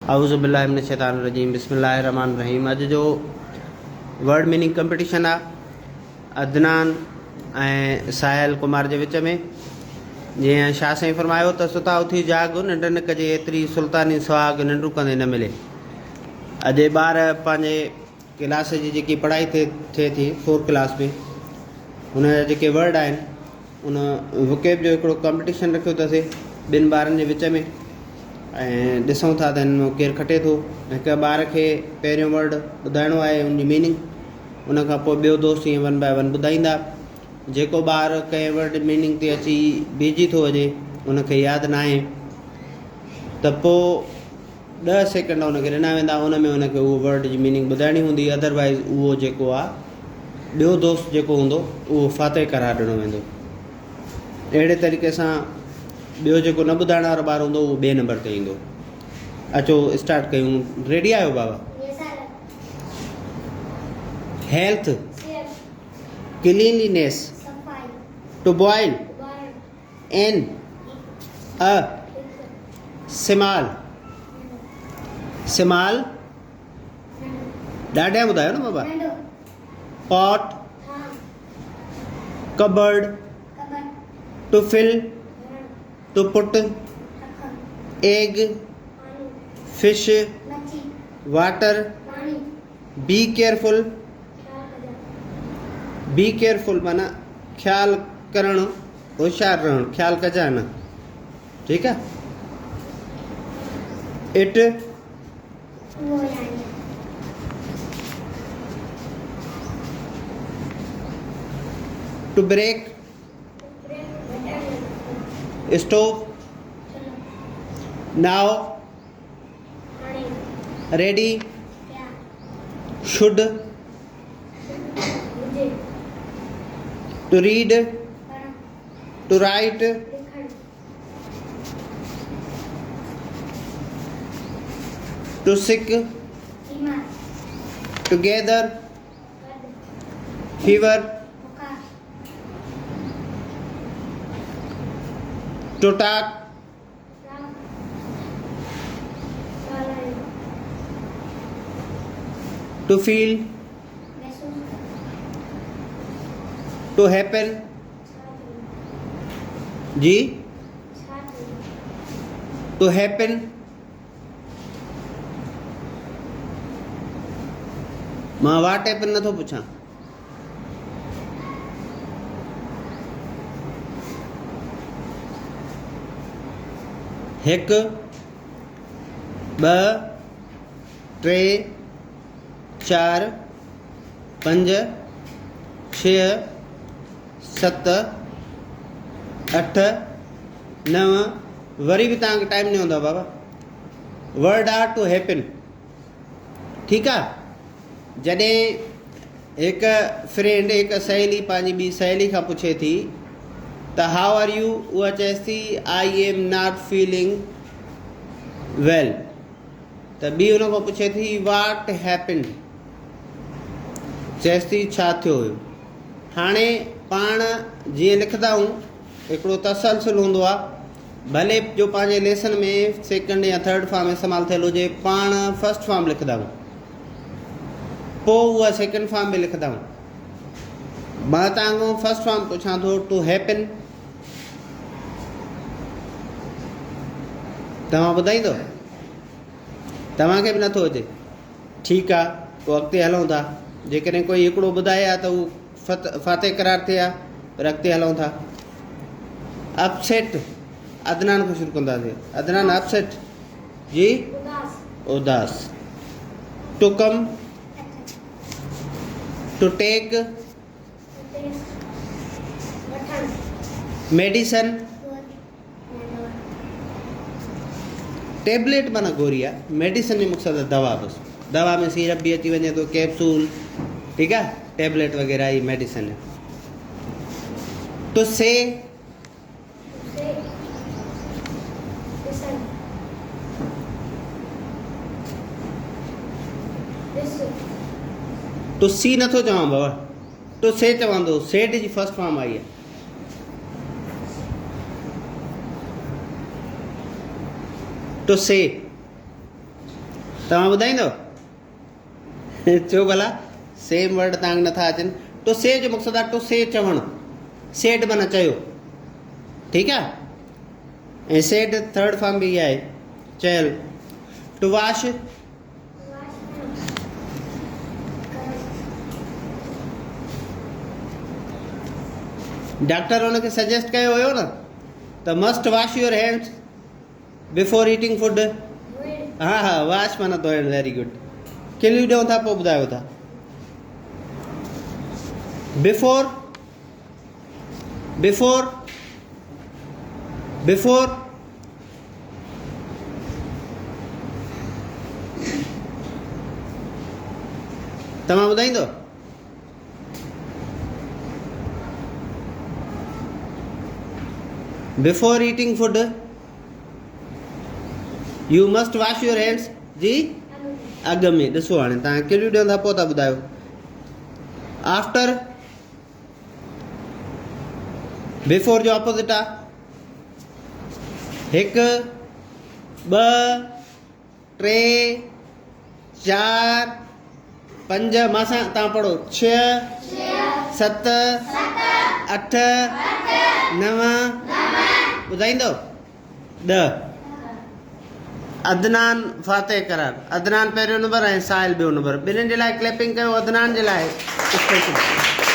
आउज़ुबिल्लाहि मिनश्शैतानिर्रजीम बिस्मिल्लाहिर्रहमानिर्रहीम। अॼु जो वर्ड मीनिंग कंपटीशन आहे अदनान ऐं साहिल कुमार जे विच में। जीअं शाह साईं फरमायो त सुता उथी जाग निंड न कजे एतिरी सुल्तानी सुहाग निंड कंदे न मिले। अॼु ॿार पंहिंजे क्लास जी जेकी पढ़ाई थिए थी 4th क्लास में हुन जा जेके वर्ड आहिनि उन वुकेब जो हिकिड़ो कंपटीशन रखियो अथसीं ॿिनि ॿारनि जे विच में। ऐं ॾिसूं था त हिन में केरु खटे थो। हिकु ॿार खे पहिरियों वर्ड ॿुधाइणो आहे उनजी मीनिंग, उन खां पोइ ॿियो दोस्त ईअं 1 by 1 ॿुधाईंदा। जेको ॿार कंहिं वर्ड मीनिंग ते अची बीजी थो वञे उनखे यादि न आहे त पोइ 10 सेकेंड उनखे ॾिना वेंदा, उन में उनखे उहो वर्ड जी मीनिंग ॿुधाइणी हूंदी। अदरवाइज़ उहो जेको आहे ॿियो दोस्त जेको हूंदो उहो फातह करार ॾिनो वेंदो। अहिड़े तरीक़े सां ॿियो जेको न ॿुधाइण वारो ॿारु हूंदो उहो ॿिए नंबर ते ईंदो। अचो स्टार्ट कयूं। रेडी आहियो बाबा? Health, cleanliness, to boil, an, a, सिमाल, सिमाल ॾाढा ॿुधायो न बाबा। Pot, cupboard, to fill, to put, egg, fish, water, be careful. Be careful माना ख्याल करणु, होशियार रहणु, ख्याल कजां न, ठीकु आहे। It, to break, stove, now, ready, should, to read, to write, to sick, together, fever, to talk, to feel, to happen. जी, टू हैपन मां वाट हैपन नथो पुछां। हिकु, ॿ, 3, 4, 5, 6, 7, 8, 9। वरी बि तव्हांखे टाइम न हूंदो बाबा। वर्ड आहे टू हैपन, ठीकु आहे। जॾहिं हिकु फ्रेंड, हिकु सहेली पंहिंजी ॿी सहेली खां पुछे थी त हाउ आर यू, उहा चएसि थी आई एम नॉट फीलिंग वेल। त ॿी हुन खां पुछे थी वाट हैपन, चएसि थी छा थियो हुयो। हाणे पाण जीअं लिखंदा आहियूं हिकिड़ो तसलसल हूंदो आहे, भले जो पंहिंजे लेसन में 2nd या 3rd फॉर्म इस्तेमालु थियल हुजे, पाण 1st फॉर्म लिखंदा आहियूं, पोइ उहा 2nd फॉर्म में लिखंदा आहियूं। मां तव्हांखां 1st फॉर्म पुछां थो टू हैपन, तव्हां ॿुधाईंदो? तव्हांखे बि नथो अचे, ठीकु आहे, पोइ अॻिते हलूं था। जेकॾहिं कोई हिकिड़ो ॿुधाए आहे त उहो फातह करार थिए आहे, पर अॻिते हलूं था। अपसेट, अदनान खां शुरू कंदासीं। अदनान अपसेट, जी, उदास। To come, two tech, medicine, tablet माना गोरी आहे, मेडिसन में मक़सदु आहे दवा। बसि दवा में सीरप बि अची वञे थो, कैप्सूल, ठीकु आहे, टेबलेट वग़ैरह ही मेडिसन है। तो से, तो सी नथो चवां बाबा, तो से चवंदो। Set ji first form I है। तो से तव्हां ॿुधाईंदो छो भला सेम वर्ड तव्हांखे नथा अचनि टू से जो मक़सदु आहे टू से चवणु सेड माना चयो ठीकु आहे ऐं सेड थर्ड फॉर्म बि इहा आहे चयल टू वॉश डॉक्टर हुनखे सजेस्ट कयो हुयो न त must wash your hands before eating food हा हा वॉश माना धोइणु वेरी गुड किलियूं ॾियूं था पोइ ॿुधायो था बिफोर बिफोर बिफोर तव्हां ॿुधाईंदो before eating food you must wash your hands जी अॻ में ॾिसो हाणे तव्हां किलियूं ॾियूं था पोइ था ॿुधायो आफ्टर बिफोर जो ऑपोज़िट आहे हिकु ॿ टे चारि पंज मां सां तव्हां पढ़ो 6 7 8 9 ॿुधाईंदो 10 अदनान फातेह करार अदनान पहिरियों नंबर ऐं साहिल ॿियो नंबर ॿिन्हिनि जे लाइ क्लैपिंग कयो अदनान जे लाइ स्पेशल